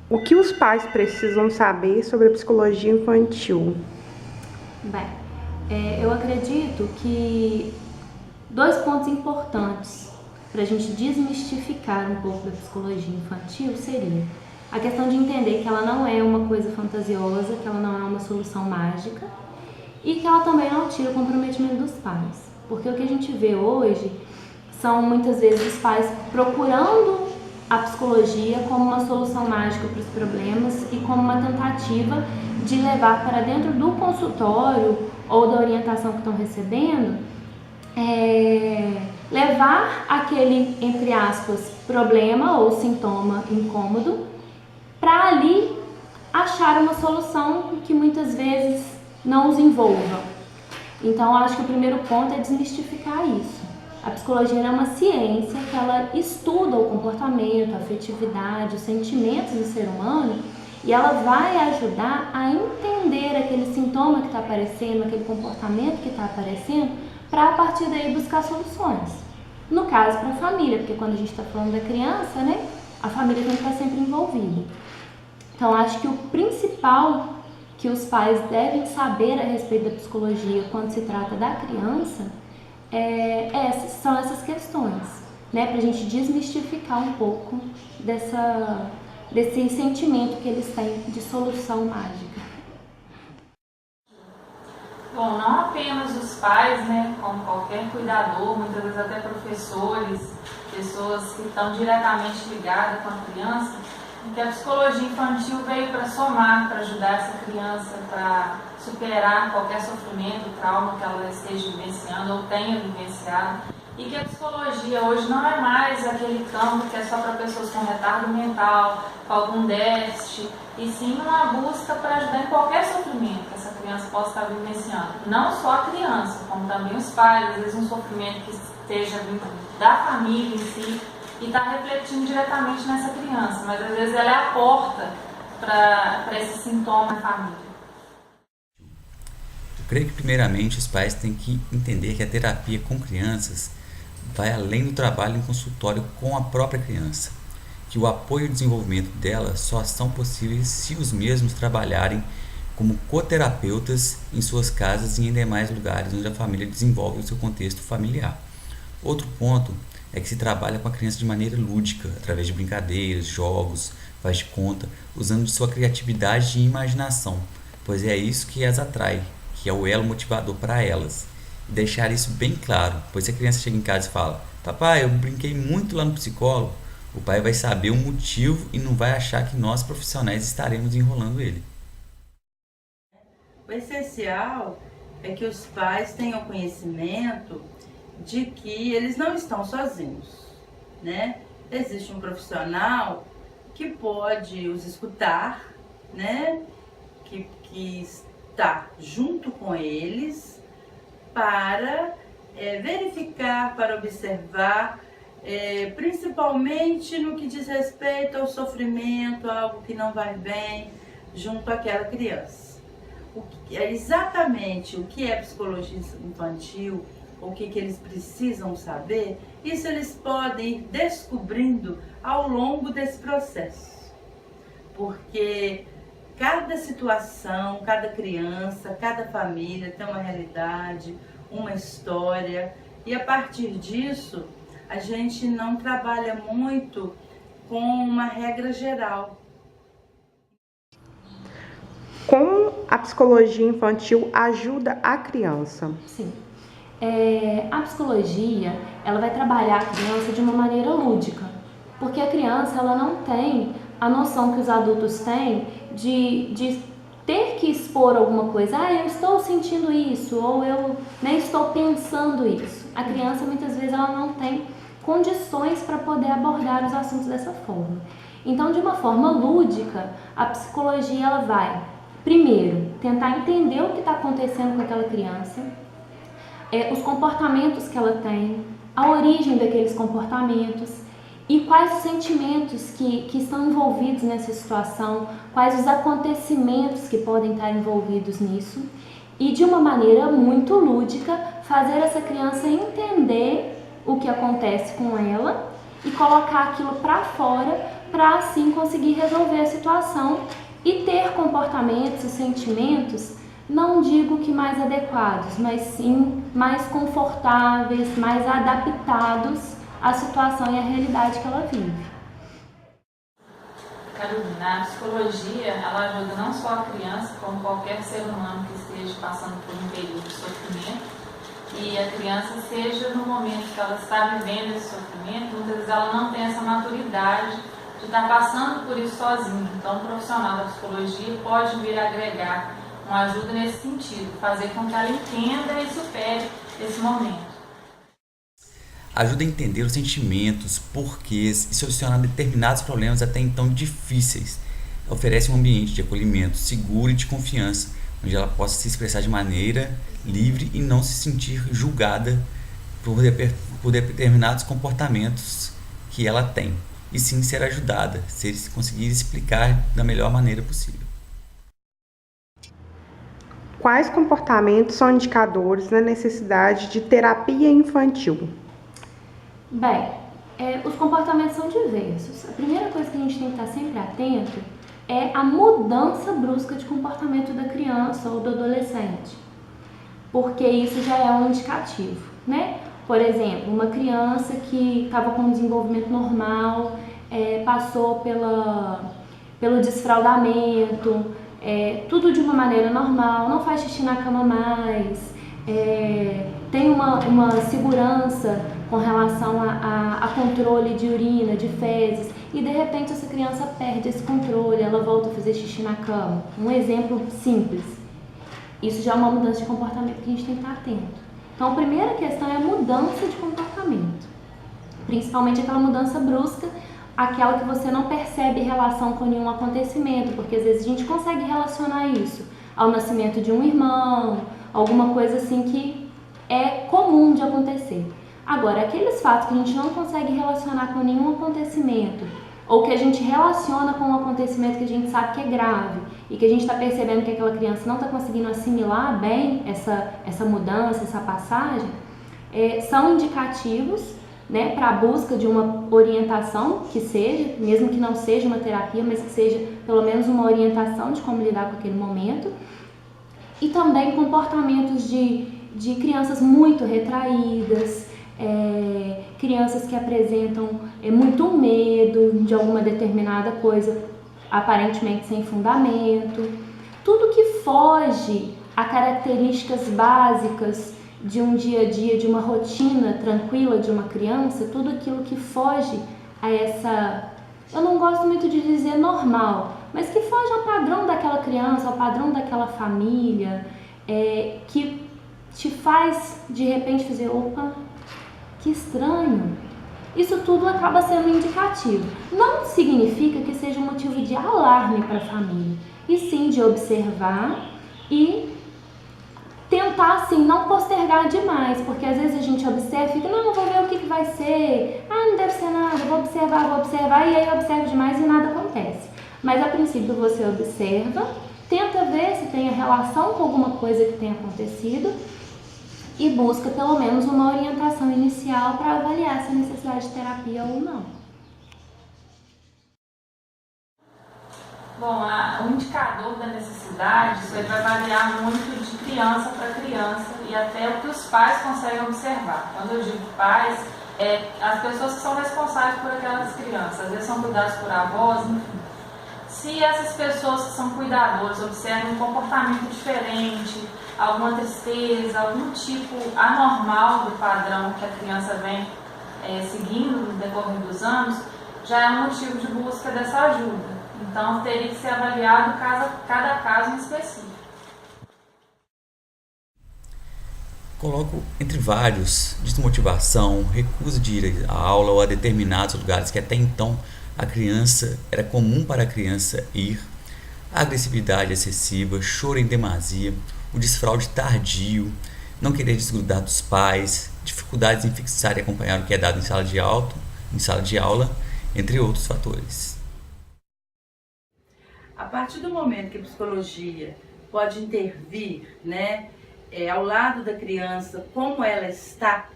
O que os pais precisam saber sobre a psicologia infantil? Bem, eu acredito que dois pontos importantes para a gente desmistificar um pouco da psicologia infantil seria a questão de entender que ela não é uma coisa fantasiosa, que ela não é uma solução mágica e que ela também não tira o comprometimento dos pais. Porque o que a gente vê hoje são muitas vezes os pais procurando a psicologia como uma solução mágica para os problemas e como uma tentativa de levar para dentro do consultório ou da orientação que estão recebendo, levar aquele, entre aspas, problema ou sintoma incômodo para ali achar uma solução que muitas vezes não os envolva. Então, acho que o primeiro ponto é desmistificar isso. A psicologia é uma ciência que ela estuda o comportamento, a afetividade, os sentimentos do ser humano e ela vai ajudar a entender aquele sintoma que está aparecendo, aquele comportamento que está aparecendo, para a partir daí buscar soluções. No caso, para a família, porque quando a gente está falando da criança, né, a família tem que estar sempre envolvida. Então, acho que o principal que os pais devem saber a respeito da psicologia quando se trata da criança são essas questões, né? Para a gente desmistificar um pouco desse sentimento que eles têm de solução mágica. Bom, não apenas os pais, né, como qualquer cuidador, muitas vezes até professores, pessoas que estão diretamente ligadas com a criança, que a psicologia infantil veio para somar, para ajudar essa criança para superar qualquer sofrimento, trauma que ela esteja vivenciando ou tenha vivenciado, e que a psicologia hoje não é mais aquele campo que é só para pessoas com retardo mental, com algum déficit, e sim uma busca para ajudar em qualquer sofrimento que essa criança possa estar vivenciando. Não só a criança, como também os pais, às vezes um sofrimento que esteja vindo da família em si, e está refletindo diretamente nessa criança, mas às vezes ela é a porta para esse sintoma na família. Eu creio que primeiramente os pais têm que entender que a terapia com crianças vai além do trabalho em consultório com a própria criança, que o apoio e o desenvolvimento dela só são possíveis se os mesmos trabalharem como coterapeutas em suas casas e em demais lugares onde a família desenvolve o seu contexto familiar. Outro ponto é que se trabalha com a criança de maneira lúdica, através de brincadeiras, jogos, faz de conta, usando de sua criatividade e imaginação, pois é isso que as atrai, que é o elo motivador para elas. E deixar isso bem claro, pois se a criança chega em casa e fala: "Papai, eu brinquei muito lá no psicólogo", o pai vai saber o motivo e não vai achar que nós profissionais estaremos enrolando ele. O essencial é que os pais tenham conhecimento de que eles não estão sozinhos, né? Existe um profissional que pode os escutar, né? Que está junto com eles para verificar, para observar, principalmente no que diz respeito ao sofrimento, algo que não vai bem junto àquela criança. Exatamente o que é psicologia infantil, o que eles precisam saber, isso eles podem ir descobrindo ao longo desse processo. Porque cada situação, cada criança, cada família tem uma realidade, uma história, e a partir disso a gente não trabalha muito com uma regra geral. Como a psicologia infantil ajuda a criança? Sim. A psicologia, ela vai trabalhar a criança de uma maneira lúdica, porque a criança ela não tem a noção que os adultos têm de ter que expor alguma coisa. Eu estou sentindo isso, ou eu nem estou pensando isso. A criança muitas vezes ela não tem condições para poder abordar os assuntos dessa forma. Então, de uma forma lúdica, a psicologia ela vai, primeiro, tentar entender o que está acontecendo com aquela criança, os comportamentos que ela tem, a origem daqueles comportamentos e quais os sentimentos que estão envolvidos nessa situação, quais os acontecimentos que podem estar envolvidos nisso e de uma maneira muito lúdica fazer essa criança entender o que acontece com ela e colocar aquilo para fora para assim conseguir resolver a situação e ter comportamentos e sentimentos, não digo que mais adequados, mas sim mais confortáveis, mais adaptados à situação e à realidade que ela vive. Carolina, a psicologia, ela ajuda não só a criança, como qualquer ser humano que esteja passando por um período de sofrimento, e a criança, seja no momento que ela está vivendo esse sofrimento, muitas vezes ela não tem essa maturidade de estar passando por isso sozinha. Então, o profissional da psicologia pode vir agregar uma ajuda nesse sentido, fazer com que ela entenda e supere esse momento. Ajuda a entender os sentimentos, porquês e solucionar determinados problemas até então difíceis. Oferece um ambiente de acolhimento seguro e de confiança, onde ela possa se expressar de maneira livre e não se sentir julgada por determinados comportamentos que ela tem, e sim ser ajudada, se conseguir explicar da melhor maneira possível. Quais comportamentos são indicadores da necessidade de terapia infantil? Bem, os comportamentos são diversos. A primeira coisa que a gente tem que estar sempre atento é a mudança brusca de comportamento da criança ou do adolescente, porque isso já é um indicativo, né? Por exemplo, uma criança que estava com um desenvolvimento normal, passou pelo desfraldamento, tudo de uma maneira normal, não faz xixi na cama mais, tem uma segurança com relação a controle de urina, de fezes, e de repente essa criança perde esse controle, ela volta a fazer xixi na cama. Um exemplo simples. Isso já é uma mudança de comportamento que a gente tem que estar atento. Então, a primeira questão é a mudança de comportamento, principalmente aquela mudança brusca, aquela que você não percebe relação com nenhum acontecimento, porque às vezes a gente consegue relacionar isso ao nascimento de um irmão, alguma coisa assim que é comum de acontecer. Agora, aqueles fatos que a gente não consegue relacionar com nenhum acontecimento, ou que a gente relaciona com um acontecimento que a gente sabe que é grave, e que a gente está percebendo que aquela criança não está conseguindo assimilar bem essa mudança, essa passagem, são indicativos, né, para a busca de uma orientação que seja, mesmo que não seja uma terapia, mas que seja pelo menos uma orientação de como lidar com aquele momento. E também comportamentos de crianças muito retraídas, crianças que apresentam muito medo de alguma determinada coisa, aparentemente sem fundamento. Tudo que foge a características básicas de um dia a dia, de uma rotina tranquila de uma criança, tudo aquilo que foge a essa, eu não gosto muito de dizer normal, mas que foge ao padrão daquela criança, ao padrão daquela família, que te faz de repente fazer, opa, que estranho. Isso tudo acaba sendo indicativo. Não significa que seja um motivo de alarme para a família, e sim de observar e tentar, assim, não postergar demais, porque às vezes a gente observa e fica, não, vou ver o que vai ser, não deve ser nada, vou observar, e aí observa demais e nada acontece. Mas a princípio você observa, tenta ver se tem a relação com alguma coisa que tenha acontecido e busca pelo menos uma orientação inicial para avaliar se a necessidade de terapia ou não. Bom, o indicador da necessidade, isso aí vai variar muito de criança para criança e até o que os pais conseguem observar. Quando eu digo pais, as pessoas que são responsáveis por aquelas crianças, às vezes são cuidadas por avós, enfim. Se essas pessoas que são cuidadoras observam um comportamento diferente, alguma tristeza, algum tipo anormal do padrão que a criança vem seguindo no decorrer dos anos, já é um motivo de busca dessa ajuda. Então, teria que ser avaliado cada caso em específico. Coloco entre vários desmotivação, recusa de ir à aula ou a determinados lugares que até então era comum para a criança ir, agressividade excessiva, choro em demasia, o desfraude tardio, não querer desgrudar dos pais, dificuldades em fixar e acompanhar o que é dado em sala de aula, entre outros fatores. A partir do momento que a psicologia pode intervir, né, ao lado da criança, como ela está,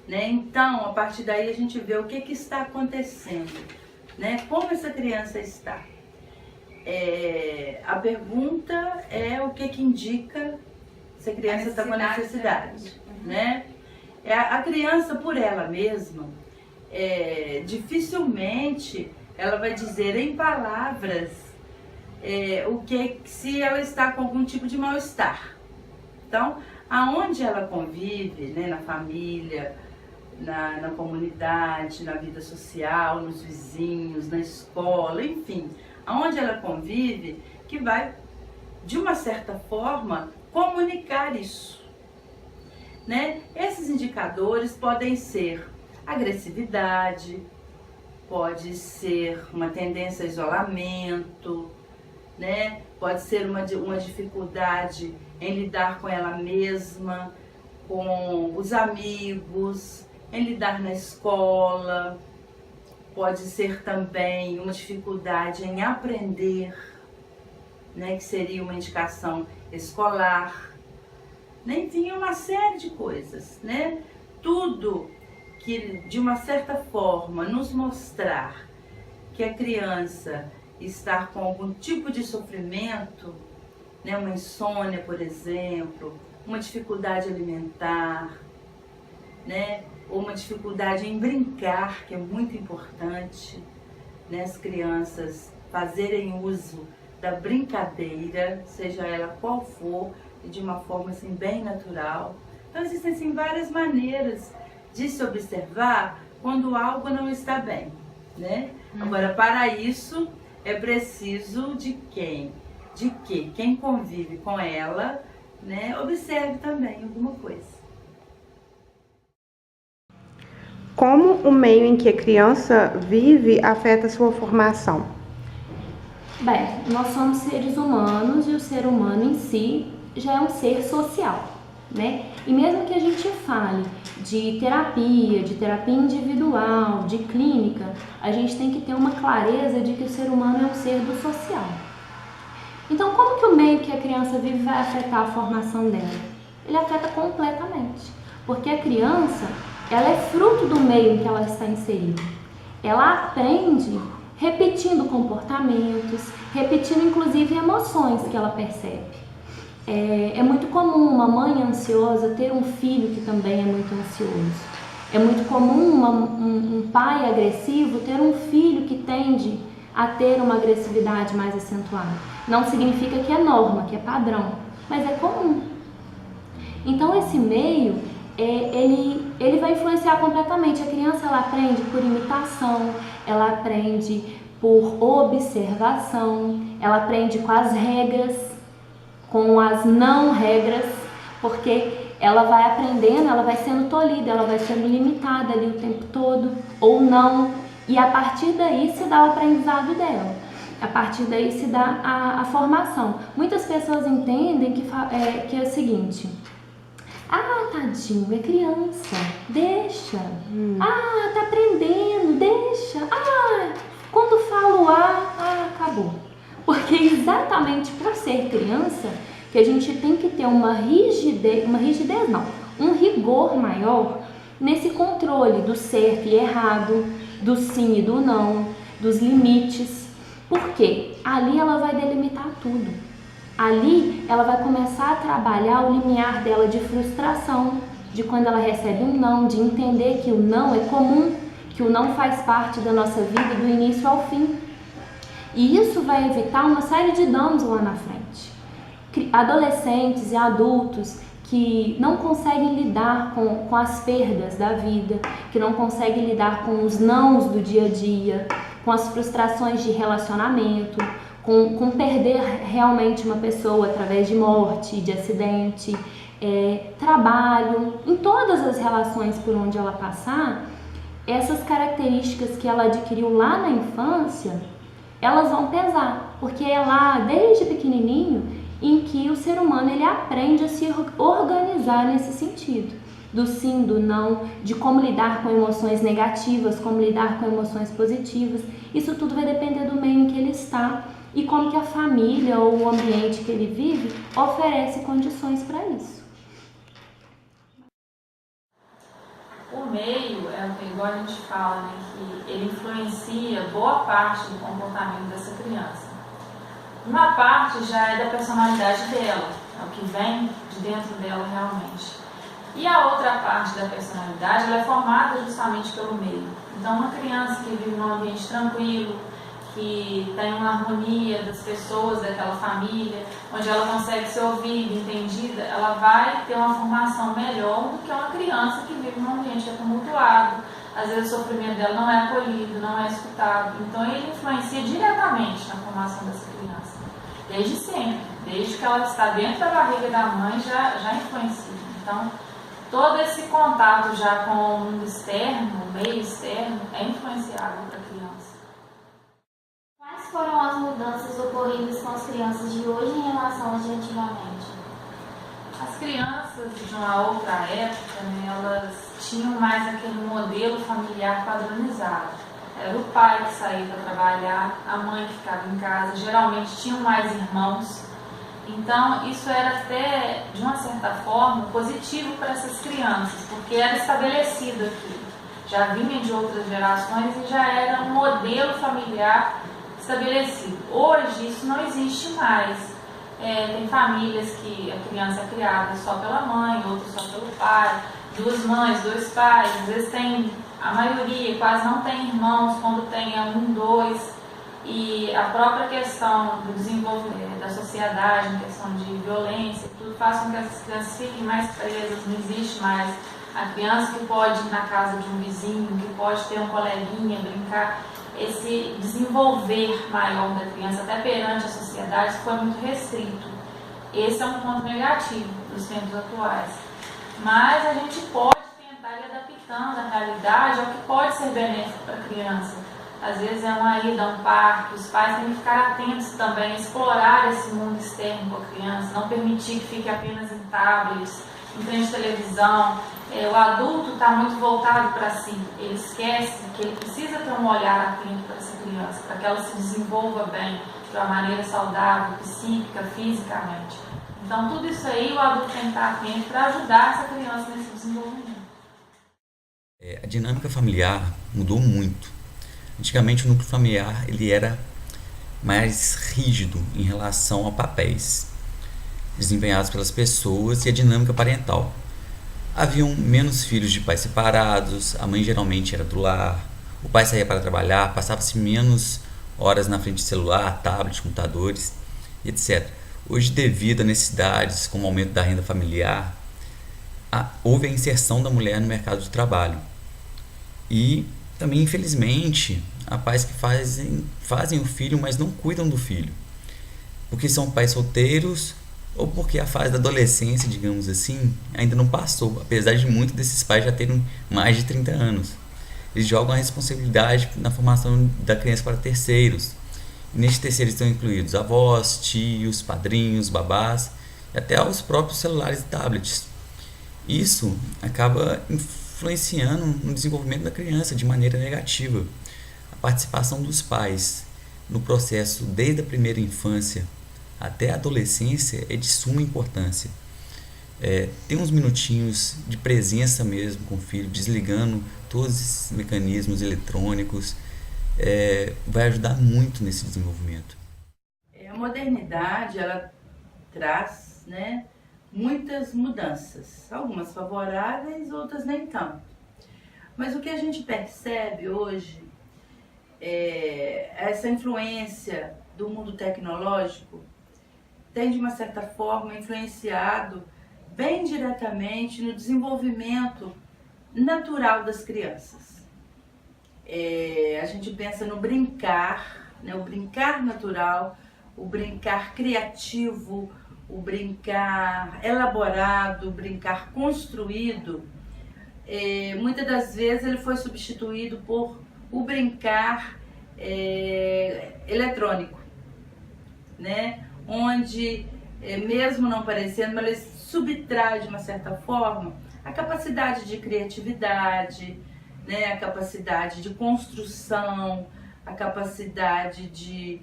né, então a partir daí a gente vê o que está acontecendo. né? Como essa criança está? A pergunta é o que indica se a criança está com necessidade, né? A criança, por ela mesma, dificilmente ela vai dizer em palavras se ela está com algum tipo de mal-estar. Então, aonde ela convive, né, na família, na comunidade, na vida social, nos vizinhos, na escola, enfim, aonde ela convive, que vai, de uma certa forma, comunicar isso, né? Esses indicadores podem ser agressividade, pode ser uma tendência a isolamento, né? Pode ser uma dificuldade em lidar com ela mesma, com os amigos, em lidar na escola. Pode ser também uma dificuldade em aprender, né? Que seria uma indicação escolar. Enfim, uma série de coisas, né? Tudo que, de uma certa forma, nos mostrar que a criança está com algum tipo de sofrimento, né? Uma insônia, por exemplo, uma dificuldade alimentar, né? Ou uma dificuldade em brincar, que é muito importante, né? As crianças fazerem uso da brincadeira, seja ela qual for, e de uma forma assim bem natural. Então existem assim várias maneiras de se observar quando algo não está bem, né? Agora, para isso é preciso de que quem convive com ela, né, observe também alguma coisa. Como o meio em que a criança vive afeta sua formação? Bem, nós somos seres humanos e o ser humano em si já é um ser social, né? E mesmo que a gente fale de terapia individual, de clínica, a gente tem que ter uma clareza de que o ser humano é um ser do social. Então, como que o meio que a criança vive vai afetar a formação dela? Ele afeta completamente, porque a criança, ela é fruto do meio em que ela está inserida. Ela aprende repetindo comportamentos, repetindo inclusive emoções que ela percebe. É muito comum uma mãe ansiosa ter um filho que também é muito ansioso. É muito comum um pai agressivo ter um filho que tende a ter uma agressividade mais acentuada. Não significa que é norma, que é padrão, mas é comum. Então esse meio, ele vai influenciar completamente. A criança, ela aprende por imitação, ela aprende por observação, ela aprende com as regras, com as não regras, porque ela vai aprendendo, ela vai sendo tolhida, ela vai sendo limitada ali o tempo todo, ou não, e a partir daí se dá o aprendizado dela, a partir daí se dá a formação. Muitas pessoas entendem que é o seguinte: ah, tadinho, é criança, deixa, tá aprendendo, deixa, quando fala o acabou. Porque exatamente por ser criança que a gente tem que ter um rigor maior nesse controle do certo e errado, do sim e do não, dos limites. Porque ali ela vai delimitar tudo. Ali ela vai começar a trabalhar o limiar dela de frustração, de quando ela recebe um não, de entender que o não é comum, que o não faz parte da nossa vida do início ao fim. E isso vai evitar uma série de danos lá na frente. Adolescentes e adultos que não conseguem lidar com as perdas da vida, que não conseguem lidar com os nãos do dia a dia, com as frustrações de relacionamento, com perder realmente uma pessoa através de morte, de acidente, trabalho, em todas as relações por onde ela passar, essas características que ela adquiriu lá na infância, elas vão pesar, porque é lá, desde pequenininho, em que o ser humano ele aprende a se organizar nesse sentido, do sim, do não, de como lidar com emoções negativas, como lidar com emoções positivas. Isso tudo vai depender do meio em que ele está e como que a família ou o ambiente que ele vive oferece condições para isso. O meio, igual a gente fala, né, que ele influencia boa parte do comportamento dessa criança. Uma parte já é da personalidade dela, é o que vem de dentro dela realmente. E a outra parte da personalidade, ela é formada justamente pelo meio. Então, uma criança que vive num ambiente tranquilo, que tem uma harmonia das pessoas daquela família, onde ela consegue ser ouvida, entendida, ela vai ter uma formação melhor do que uma criança que vive num ambiente tumultuado. Às vezes o sofrimento dela não é acolhido, não é escutado. Então ele influencia diretamente na formação dessa criança. Desde sempre, desde que ela está dentro da barriga da mãe, já influencia. Então, todo esse contato já com o mundo externo, o meio externo, é influenciado para a criança. Quais foram as mudanças ocorridas com as crianças de hoje em relação às de antigamente? As crianças de uma outra época, né, elas tinham mais aquele modelo familiar padronizado. Era o pai que saía para trabalhar, a mãe que ficava em casa, geralmente tinham mais irmãos. Então, isso era até, de uma certa forma, positivo para essas crianças, porque era estabelecido aqui. Já vinha de outras gerações e já era um modelo familiar estabelecido. Hoje, isso não existe mais. Tem famílias que a criança é criada só pela mãe, outras só pelo pai, 2 mães, 2 pais, às vezes tem, a maioria quase não tem irmãos, quando tem 1, 2, e a própria questão do desenvolvimento da sociedade, a questão de violência, tudo faz com que essas crianças fiquem mais presas, não existe mais a criança que pode ir na casa de um vizinho, que pode ter um coleguinha, brincar. Esse desenvolver maior da criança, até perante a sociedade, foi muito restrito. Esse é um ponto negativo dos tempos atuais. Mas a gente pode tentar ir adaptando a realidade ao que pode ser benéfico para a criança. Às vezes é uma ida a um parque, os pais têm que ficar atentos também, a explorar esse mundo externo com a criança, não permitir que fique apenas em tablets, em frente de televisão. O adulto está muito voltado para si, ele esquece que ele precisa ter um olhar atento para essa criança, para que ela se desenvolva bem, de uma maneira saudável, psíquica, fisicamente. Então, tudo isso aí o adulto tem que estar atento para ajudar essa criança nesse desenvolvimento. A dinâmica familiar mudou muito. Antigamente, o núcleo familiar ele era mais rígido em relação a papéis desempenhados pelas pessoas e a dinâmica parental. Haviam menos filhos de pais separados, a mãe geralmente era do lar, o pai saía para trabalhar, passava-se menos horas na frente de celular, tablet, computadores, etc. Hoje, devido a necessidades como o aumento da renda familiar, houve a inserção da mulher no mercado de trabalho. E também, infelizmente, há pais que fazem o filho, mas não cuidam do filho, porque são pais solteiros ou porque a fase da adolescência, digamos assim, ainda não passou, apesar de muitos desses pais já terem mais de 30 anos. Eles jogam a responsabilidade na formação da criança para terceiros. E neste terceiro estão incluídos avós, tios, padrinhos, babás e até os próprios celulares e tablets. Isso acaba influenciando no desenvolvimento da criança de maneira negativa. A participação dos pais no processo desde a primeira infância até a adolescência é de suma importância. Ter uns minutinhos de presença mesmo com o filho, desligando todos esses mecanismos eletrônicos, vai ajudar muito nesse desenvolvimento. A modernidade, ela traz, muitas mudanças, algumas favoráveis, outras nem tanto. Mas o que a gente percebe hoje é essa influência do mundo tecnológico tem, de uma certa forma, influenciado bem diretamente no desenvolvimento natural das crianças. A gente pensa no brincar, o brincar natural, o brincar criativo, o brincar elaborado, o brincar construído. Muitas das vezes ele foi substituído por o brincar eletrônico, onde, mesmo não parecendo, mas ele subtrai de uma certa forma a capacidade de criatividade, a capacidade de construção, a capacidade de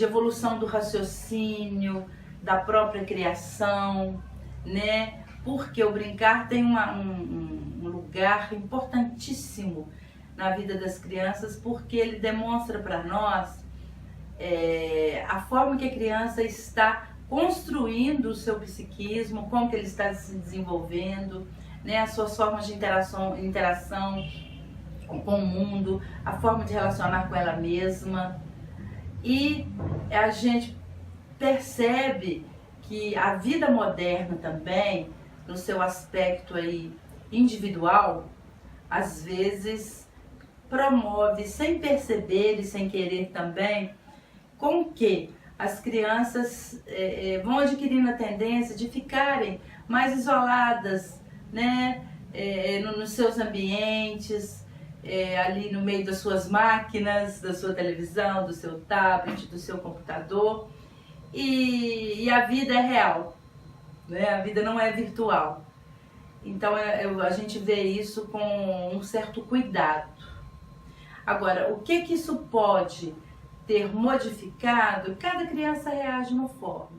evolução do raciocínio, da própria criação, porque o brincar tem um lugar lugar importantíssimo na vida das crianças, porque ele demonstra para nós a forma que a criança está construindo o seu psiquismo, como que ele está se desenvolvendo, né, as suas formas de interação com o mundo, a forma de relacionar com ela mesma. E a gente percebe que a vida moderna também, no seu aspecto aí individual, às vezes promove, sem perceber e sem querer também, com que as crianças vão adquirindo a tendência de ficarem mais isoladas, né, nos seus ambientes, ali no meio das suas máquinas, da sua televisão, do seu tablet, do seu computador, e a vida é real, né? A vida não é virtual. Então a gente vê isso com um certo cuidado. Agora, o que isso pode ter modificado? Cada criança reage de uma forma.